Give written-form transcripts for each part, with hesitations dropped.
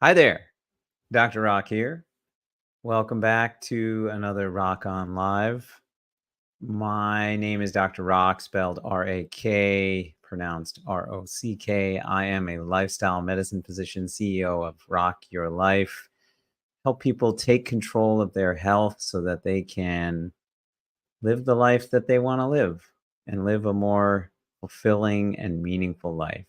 Hi there, Dr. Rock here. Welcome back to another Rock On Live. My name is Dr. Rock, spelled R-A-K, pronounced R-O-C-K. I am a lifestyle medicine physician, CEO of Rock Your Life. Help people take control of their health so that they can live the life that they want to live and live a more fulfilling and meaningful life.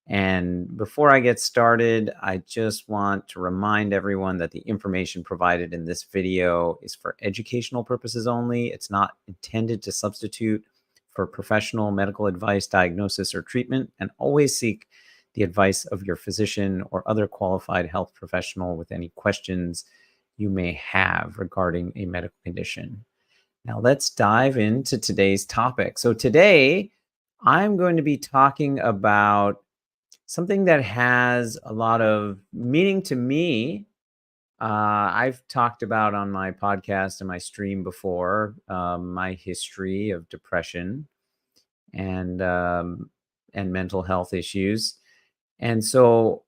And before I get started, I just want to remind everyone that the information provided in this video is for educational purposes only. It's not intended to substitute for professional medical advice, diagnosis, or treatment, and always seek the advice of your physician or other qualified health professional with any questions you may have regarding a medical condition. Now let's dive into today's topic. So today, I'm going to be talking about something that has a lot of meaning to me. I've talked about on my podcast and my stream before my history of depression and mental health issues, and so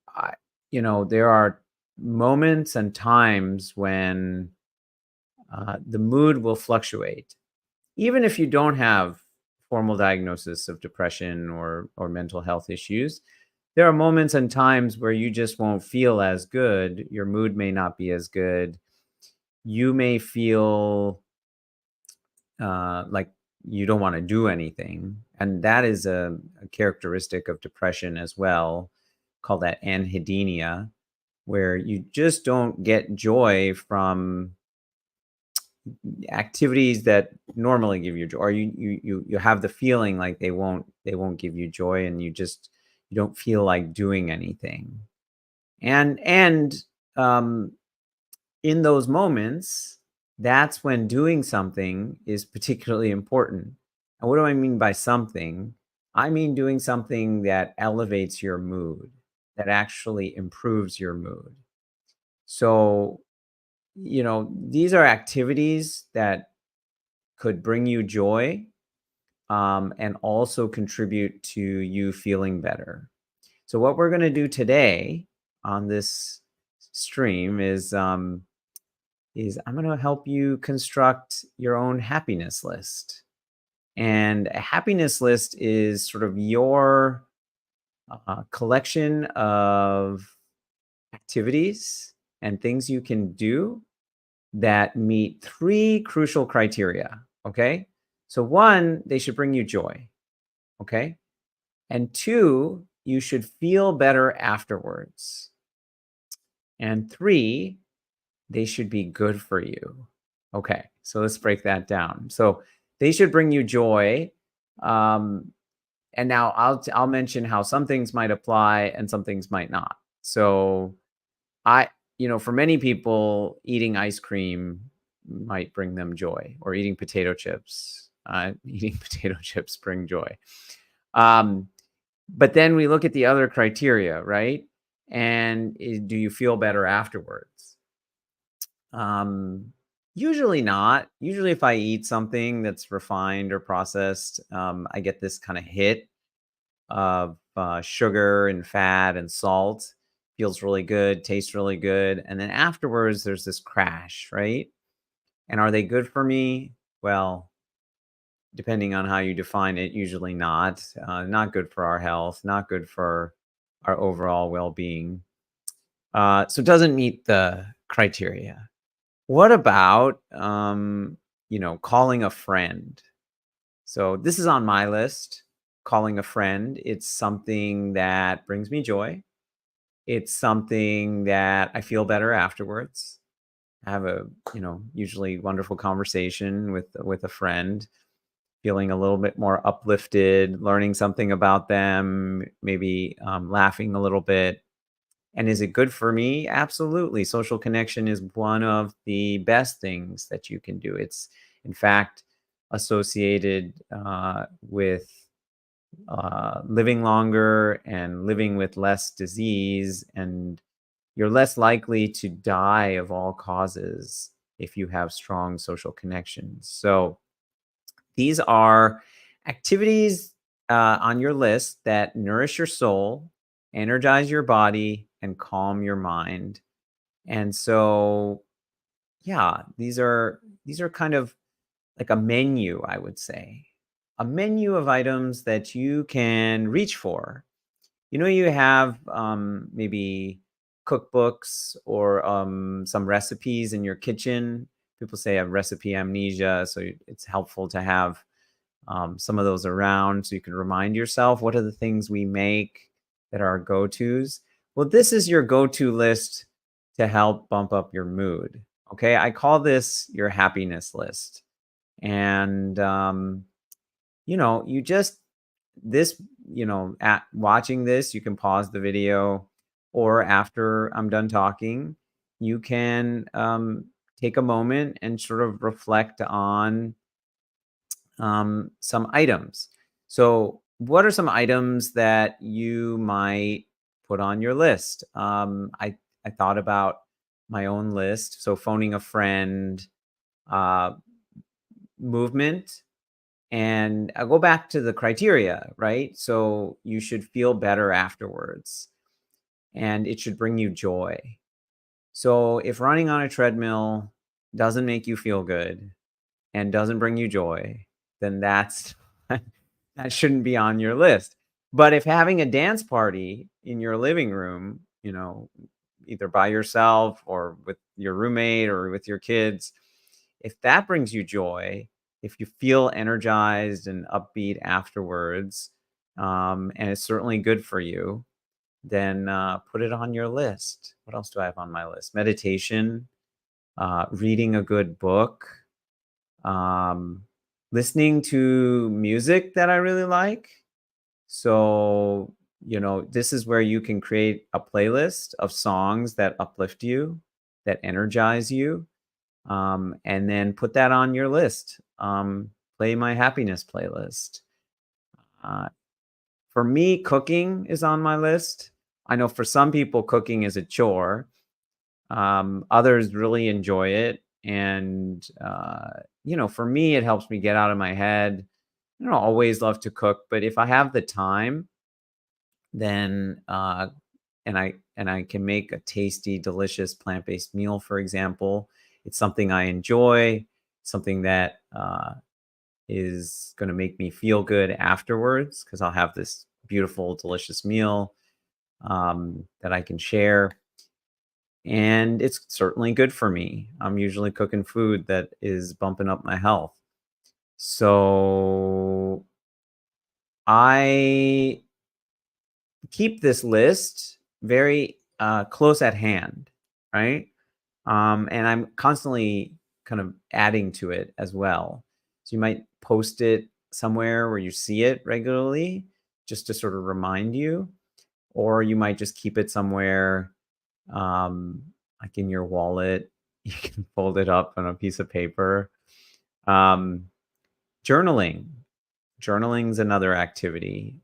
there are moments and times when the mood will fluctuate, even if you don't have formal diagnosis of depression or mental health issues. There are moments and times where you just won't feel as good. Your mood may not be as good. You may feel like you don't want to do anything. And that is a characteristic of depression as well, called that anhedonia, where you just don't get joy from activities that normally give you joy, or you have the feeling like they won't give you joy, and you don't feel like doing anything. And in those moments, that's when doing something is particularly important. And what do I mean by something? I mean doing something that elevates your mood, that actually improves your mood. So, these are activities that could bring you joy, and also contribute to you feeling better. So what we're going to do today on this stream is I'm going to help you construct your own happiness list. And a happiness list is sort of your collection of activities and things you can do that meet three crucial criteria. Okay. So one, they should bring you joy. Okay. And two, you should feel better afterwards. And three, they should be good for you. Okay, so let's break that down. So they should bring you joy. And now I'll mention how some things might apply and some things might not. So for many people, eating ice cream might bring them joy, or eating potato chips. Eating potato chips bring joy. But then we look at the other criteria, right? And do you feel better afterwards? Usually not. Usually if I eat something that's refined or processed, I get this kind of hit of sugar and fat and salt. Feels really good, tastes really good. And then afterwards, there's this crash, right? And are they good for me? Well, depending on how you define it, usually not. Not good for our health, not good for our overall well-being. So it doesn't meet the criteria. What about, calling a friend? So this is on my list, calling a friend. It's something that brings me joy. It's something that I feel better afterwards. I have a, usually wonderful conversation with a friend, feeling a little bit more uplifted, learning something about them, maybe laughing a little bit. And is it good for me? Absolutely. Social connection is one of the best things that you can do. It's, in fact, associated with living longer and living with less disease. And you're less likely to die of all causes if you have strong social connections. So these are activities on your list that nourish your soul, energize your body, and calm your mind. And so, yeah, these are kind of like a menu, I would say. A menu of items that you can reach for. You have maybe cookbooks or some recipes in your kitchen. People say I have recipe amnesia, so it's helpful to have some of those around so you can remind yourself what are the things we make that are go-tos. Well, this is your go-to list to help bump up your mood. Okay, I call this your happiness list. And you just this, at watching this, you can pause the video, or after I'm done talking, you can take a moment and sort of reflect on some items. So, what are some items that you might put on your list? I thought about my own list. So, phoning a friend, uh, movement, and I'll go back to the criteria, right? So, you should feel better afterwards, and it should bring you joy. So, if running on a treadmill doesn't make you feel good, and doesn't bring you joy, then that shouldn't be on your list. But if having a dance party in your living room, either by yourself or with your roommate or with your kids, if that brings you joy, if you feel energized and upbeat afterwards, and it's certainly good for you, then put it on your list. What else do I have on my list? Meditation, reading a good book, um, listening to music that I really like. So, this is where you can create a playlist of songs that uplift you, that energize you, and then put that on your list. Play my happiness playlist. Uh, for me, cooking is on my list. I know for some people, cooking is a chore. Others really enjoy it. And, for me, it helps me get out of my head. I don't always love to cook, but if I have the time, then, and I can make a tasty, delicious plant-based meal, for example, it's something I enjoy, something that is going to make me feel good afterwards because I'll have this beautiful, delicious meal that I can share. And it's certainly good for me. I'm usually cooking food that is bumping up my health. So I keep this list very close at hand, right? And I'm constantly kind of adding to it as well. So you might post it somewhere where you see it regularly just to sort of remind you, or you might just keep it somewhere um, like in your wallet. You can fold it up on a piece of paper. Um, journaling. Journaling's another activity.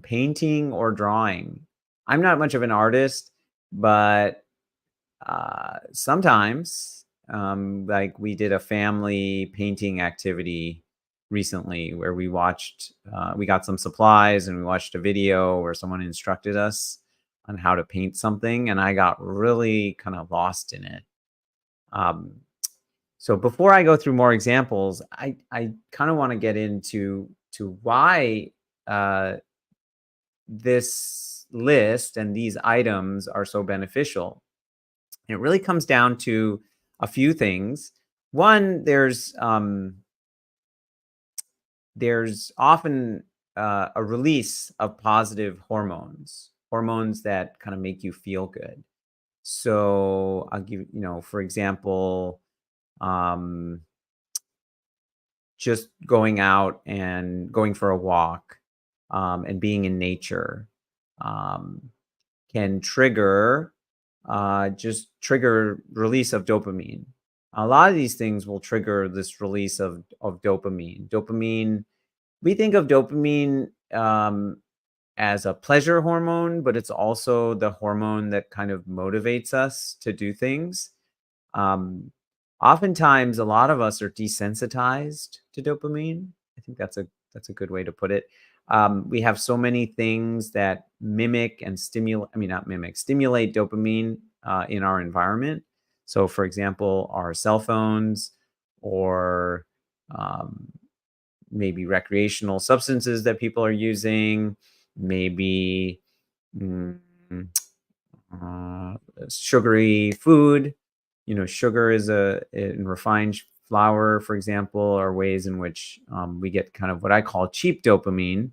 Painting or drawing. I'm not much of an artist, but sometimes, like we did a family painting activity recently where we got some supplies and we watched a video where someone instructed us on how to paint something, and I got really kind of lost in it. Um, so before I go through more examples, I kind of want to get into why uh, this list and these items are so beneficial. And it really comes down to a few things. One, there's often a release of positive hormones that kind of make you feel good. So I'll give, for example, um, just going out and going for a walk, and being in nature, um, can trigger release of dopamine. A lot of these things will trigger this release of dopamine. We think of dopamine as a pleasure hormone, but it's also the hormone that kind of motivates us to do things. Um, Oftentimes, a lot of us are desensitized to dopamine. I think that's a good way to put it. We have so many things that mimic and stimulate, I mean, not mimic, stimulate dopamine in our environment. So, for example, our cell phones or um, maybe recreational substances that people are using, maybe mm, uh, sugary food. Sugar is in refined flour, for example, are ways in which we get kind of what I call cheap dopamine.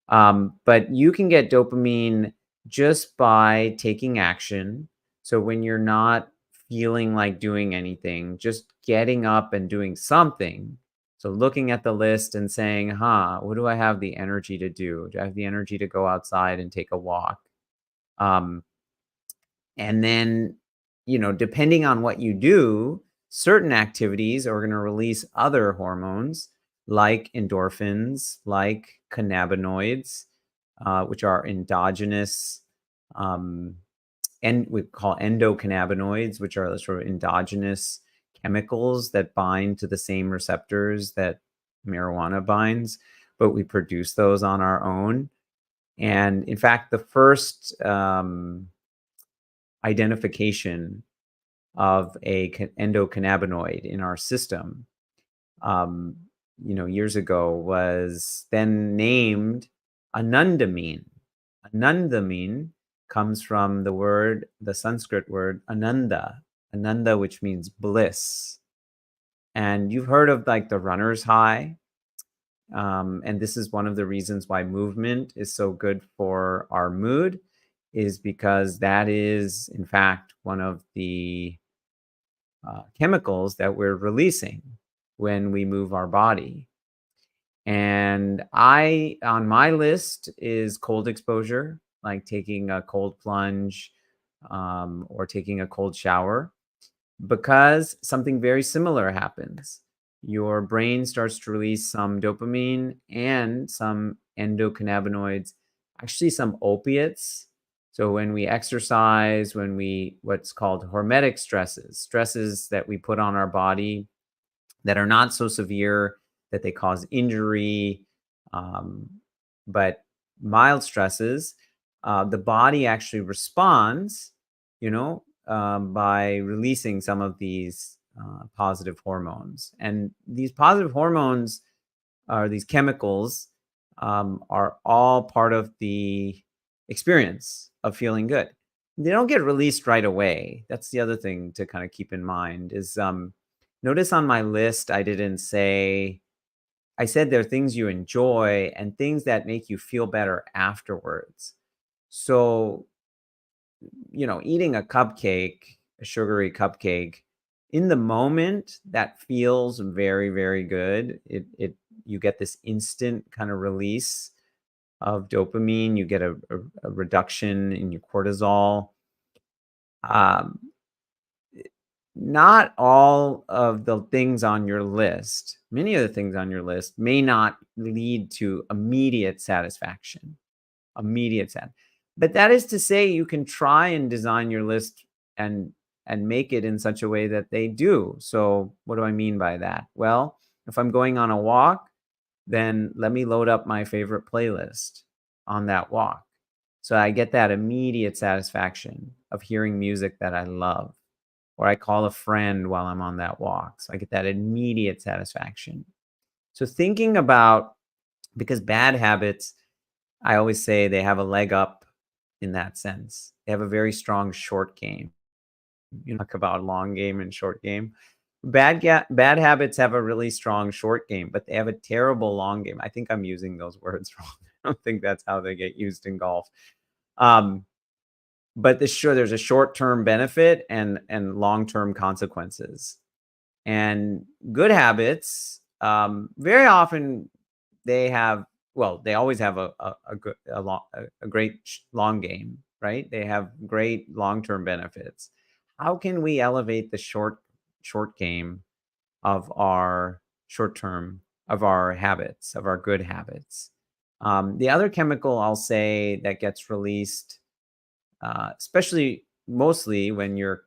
But you can get dopamine just by taking action. So when you're not feeling like doing anything, just getting up and doing something. So looking at the list and saying, what do I have the energy to do? Do I have the energy to go outside and take a walk? Um, and then, depending on what you do, certain activities are going to release other hormones like endorphins, like cannabinoids, which are endogenous, um, and we call endocannabinoids, which are the sort of endogenous chemicals that bind to the same receptors that marijuana binds, but we produce those on our own. And in fact, the first identification of a endocannabinoid in our system, um, years ago was then named anandamine. Anandamine comes from the Sanskrit word ananda, which means bliss. And you've heard of like the runner's high. And this is one of the reasons why movement is so good for our mood, is because that is, in fact, one of the chemicals that we're releasing when we move our body. And on my list is cold exposure, like taking a cold plunge or taking a cold shower, because something very similar happens. Your brain starts to release some dopamine and some endocannabinoids, actually some opiates. So when we exercise, what's called hormetic stresses that we put on our body that are not so severe that they cause injury, um, but mild stresses, the body actually responds, by releasing some of these positive hormones. And these positive hormones or these chemicals are all part of the experience of feeling good. They don't get released right away. That's the other thing to kind of keep in mind is notice on my list, I said there are things you enjoy and things that make you feel better afterwards. So, eating a sugary cupcake, in the moment, that feels very, very good. You get this instant kind of release of dopamine. You get a reduction in your cortisol. Um, Not all of the things on your list, many of the things on your list may not lead to immediate satisfaction, but that is to say you can try and design your list and make it in such a way that they do. So what do I mean by that? Well, if I'm going on a walk, then let me load up my favorite playlist on that walk. So I get that immediate satisfaction of hearing music that I love, or I call a friend while I'm on that walk. So I get that immediate satisfaction. So thinking about, because bad habits, I always say they have a leg up in that sense. They have a very strong short game. Talk about long game and short game. Bad habits have a really strong short game, but they have a terrible long game. I think I'm using those words wrong. I don't think that's how they get used in golf. But there's a short-term benefit and long-term consequences. And good habits, very often they always have a great long game, right? They have great long-term benefits. How can we elevate the short game of our short term, of our habits, of our good habits? The other chemical I'll say that gets released, especially mostly when you're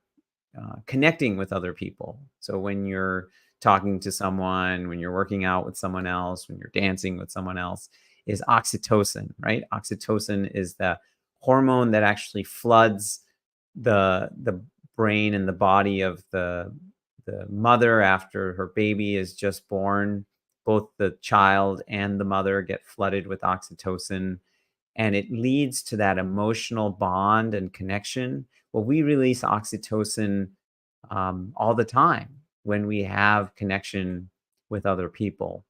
connecting with other people. So when you're talking to someone, when you're working out with someone else, when you're dancing with someone else, is oxytocin, right? Oxytocin is the hormone that actually floods the brain and the body of the mother after her baby is just born. Both the child and the mother get flooded with oxytocin, and it leads to that emotional bond and connection. Well, we release oxytocin all the time when we have connection with other people.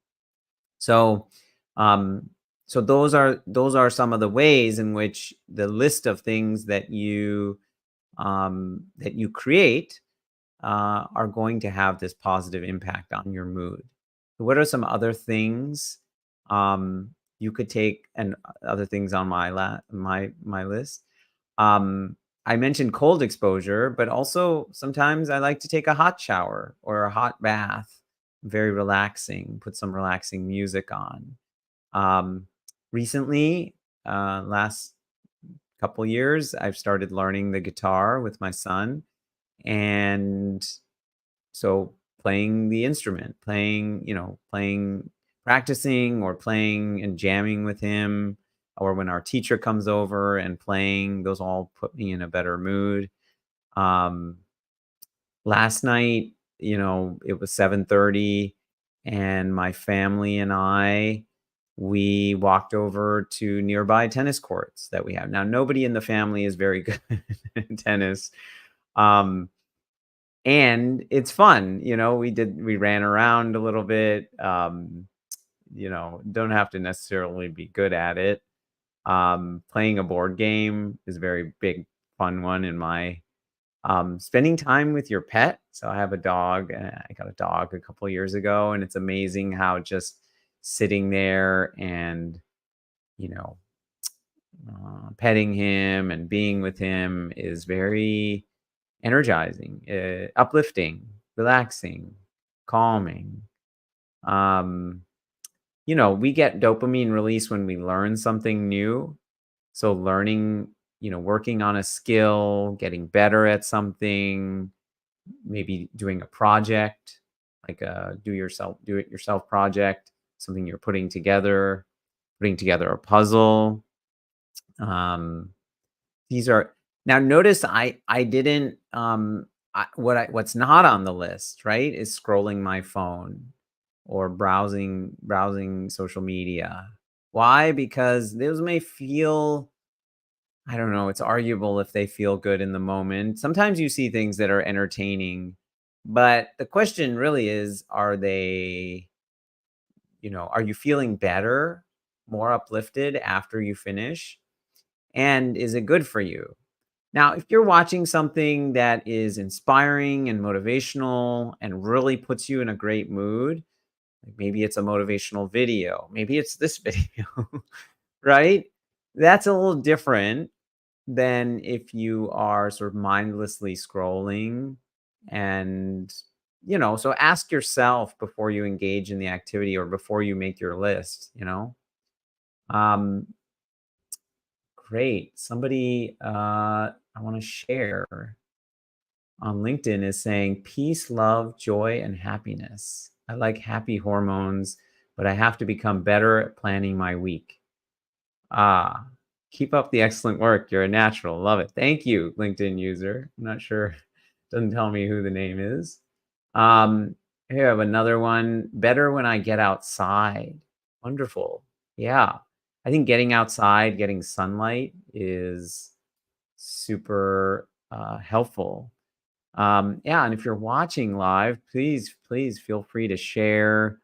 So, um, so those are some of the ways in which the list of things that you create are going to have this positive impact on your mood. So what are some other things you could take, and other things on my list? Um, I mentioned cold exposure, but also sometimes I like to take a hot shower or a hot bath. Very relaxing. Put some relaxing music on. Um, Recently, last couple years, I've started learning the guitar with my son, and so playing the instrument, playing, practicing or playing and jamming with him, or when our teacher comes over and playing, those all put me in a better mood. Um, Last night, it was 7:30, and my family and we walked over to nearby tennis courts that we have. Now, nobody in the family is very good at tennis. Um, and it's fun, we ran around a little bit. Don't have to necessarily be good at it. Playing a board game is a very big fun one in my spending time with your pet. So I have a dog, and I got a dog a couple years ago, and it's amazing how just sitting there and, you know, petting him and being with him is very energizing, uplifting, relaxing, calming. Um, we get dopamine release when we learn something new. So learning, working on a skill, getting better at something, maybe doing a project, like a do it yourself project, something you're putting together a puzzle. Um, these are Now notice I didn't what's not on the list, right, is scrolling my phone or browsing social media. Why? Because those may feel, I don't know, it's arguable if they feel good in the moment. Sometimes you see things that are entertaining, but the question really is, are you feeling better, more uplifted after you finish? And is it good for you? Now, if you're watching something that is inspiring and motivational and really puts you in a great mood, like maybe it's a motivational video, maybe it's this video, right? That's a little different than if you are sort of mindlessly scrolling. And, so ask yourself before you engage in the activity or before you make your list. Um, Great. Somebody I want to share on LinkedIn is saying peace, love, joy, and happiness. I like happy hormones, but I have to become better at planning my week. Ah, keep up the excellent work. You're a natural. Love it. Thank you, LinkedIn user. I'm not sure. Doesn't tell me who the name is. Here I have another one. Better when I get outside. Wonderful. Yeah. I think getting outside, getting sunlight is super helpful. Yeah. And if you're watching live, please feel free to share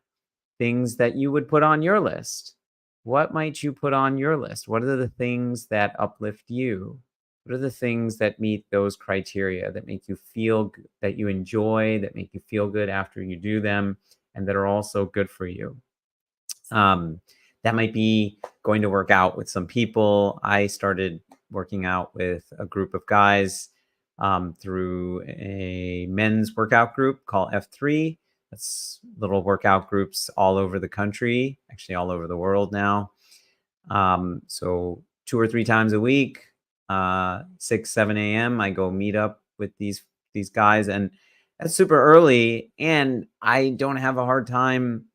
things that you would put on your list. What might you put on your list? What are the things that uplift you? What are the things that meet those criteria, that make you feel that you enjoy, that make you feel good after you do them, and that are also good for you? Um, that might be going to work out with some people. I started working out with a group of guys through a men's workout group called F3. That's little workout groups all over the country, actually all over the world now. So 2 or 3 times a week, 6, 7 a.m., I go meet up with these guys, and that's super early. And I don't have a hard time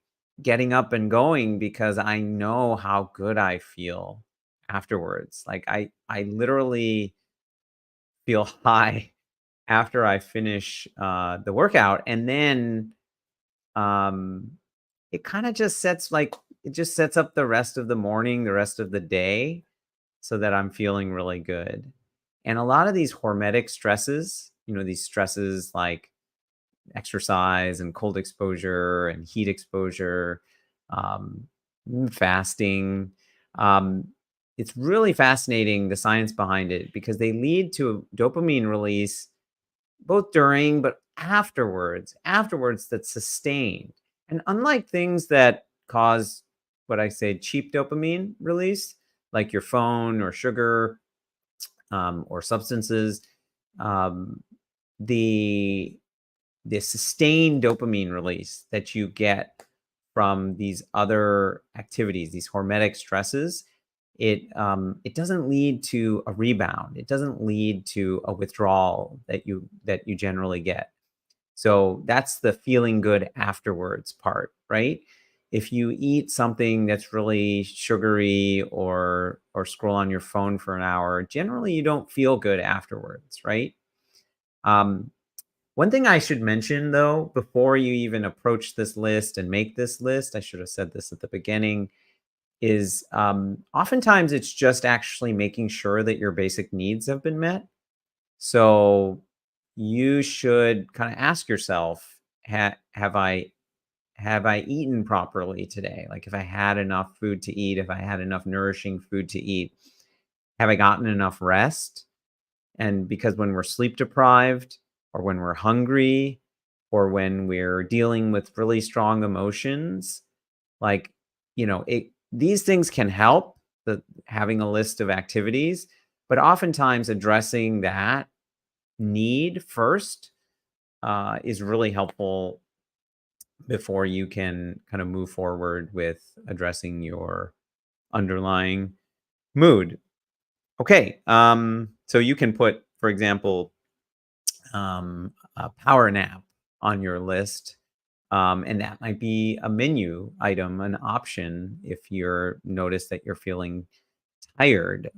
getting up and going because I know how good I feel afterwards. Like I literally feel high after I finish the workout, and then um, it kind of just sets like it just sets up the rest of the morning, the rest of the day, so that I'm feeling really good. And a lot of these hormetic stresses, these stresses like exercise and cold exposure and heat exposure, um, fasting. Um, it's really fascinating the science behind it because they lead to dopamine release both during but afterwards that's sustained. And unlike things that cause what I say cheap dopamine release, like your phone or sugar or substances, um, the the sustained dopamine release that you get from these other activities, these hormetic stresses, it doesn't lead to a rebound. It doesn't lead to a withdrawal that you generally get. So that's the feeling good afterwards part, right? If you eat something that's really sugary or scroll on your phone for an hour, generally you don't feel good afterwards, right? Um, One thing I should mention though, before you even approach this list and make this list, I should have said this at the beginning, is oftentimes it's just actually making sure that your basic needs have been met. So you should kind of ask yourself, have I eaten properly today? Like if I had enough food to eat, if I had enough nourishing food to eat, have I gotten enough rest? And because when we're sleep deprived or when we're hungry or when we're dealing with really strong emotions, like, these things can help the having a list of activities, but oftentimes addressing that need first is really helpful before you can kind of move forward with addressing your underlying mood. Okay. So you can put, for example, a power nap on your list. And that might be a menu item, an option if you're notice that you're feeling tired.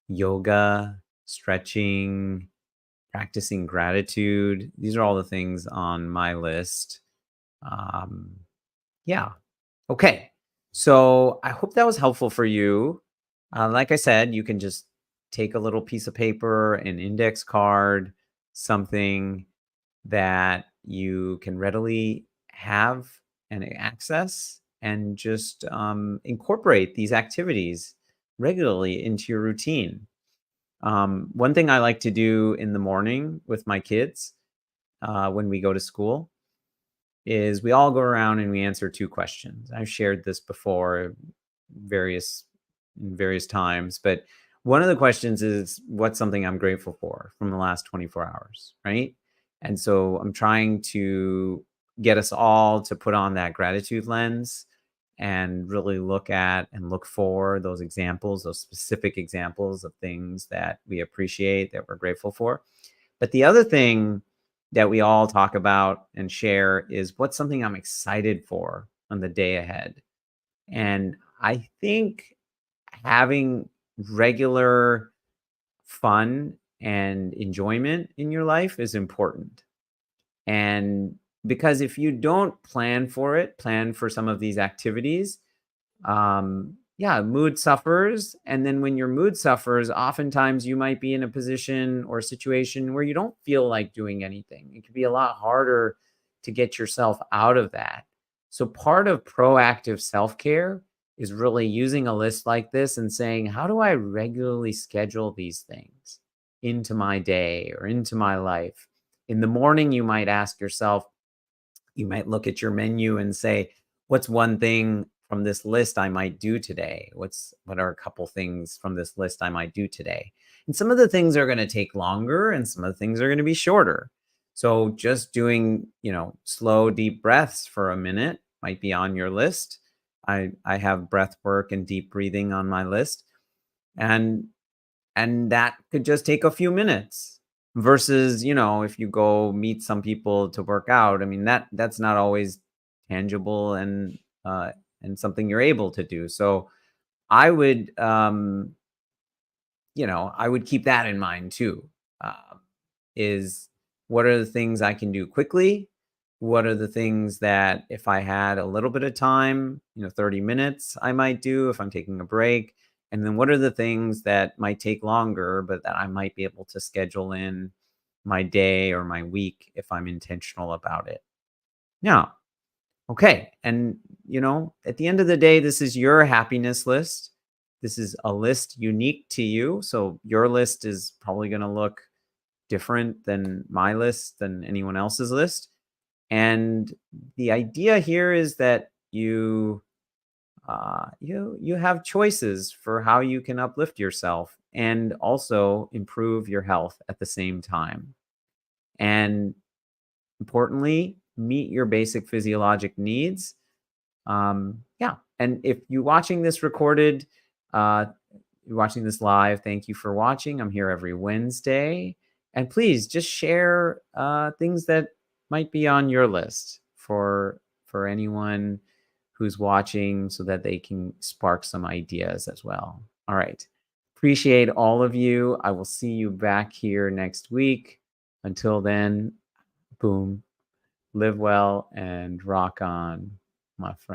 Yoga, stretching, practicing gratitude. These are all the things on my list. Um, yeah. Okay. So I hope that was helpful for you. Like I said, you can just take a little piece of paper, an index card, something that you can readily have and access, and just incorporate these activities regularly into your routine. One thing I like to do in the morning with my kids when we go to school is we all go around and we answer two questions. I've shared this before various various times, but one of the questions is what's something I'm grateful for from the last 24 hours, right? And so I'm trying to get us all to put on that gratitude lens and really look at and look for those examples, those specific examples of things that we appreciate, that we're grateful for. But the other thing that we all talk about and share is what's something I'm excited for on the day ahead. And I think having regular fun and enjoyment in your life is important. And because if you don't plan for some of these activities, yeah, mood suffers. And then when your mood suffers, oftentimes you might be in a position or situation where you don't feel like doing anything. It can be a lot harder to get yourself out of that. So part of proactive self-care is really using a list like this and saying, how do I regularly schedule these things into my day or into my life? In the morning, you might ask yourself, you might look at your menu and say, what's one thing from this list I might do today? What are a couple things from this list I might do today? And some of the things are going to take longer and some of the things are going to be shorter. So just doing, slow deep breaths for a minute might be on your list. I have breath work and deep breathing on my list. And that could just take a few minutes versus, if you go meet some people to work out, I mean, that's not always tangible and something you're able to do. So I would, I would keep that in mind too. Is what are the things I can do quickly? What are the things that if I had a little bit of time, 30 minutes, I might do if I'm taking a break? And then what are the things that might take longer, but that I might be able to schedule in my day or my week if I'm intentional about it? Yeah. Okay. And, at the end of the day, this is your happiness list. This is a list unique to you. So your list is probably going to look different than my list, than anyone else's list. And the idea here is that you have choices for how you can uplift yourself and also improve your health at the same time. And importantly, meet your basic physiologic needs. Yeah. And if you're watching this recorded, uh, you're watching this live, thank you for watching. I'm here every Wednesday. And please just share things that might be on your list for anyone who's watching so that they can spark some ideas as well. All right. Appreciate all of you. I will see you back here next week. Until then, boom, live well and rock on, my friend.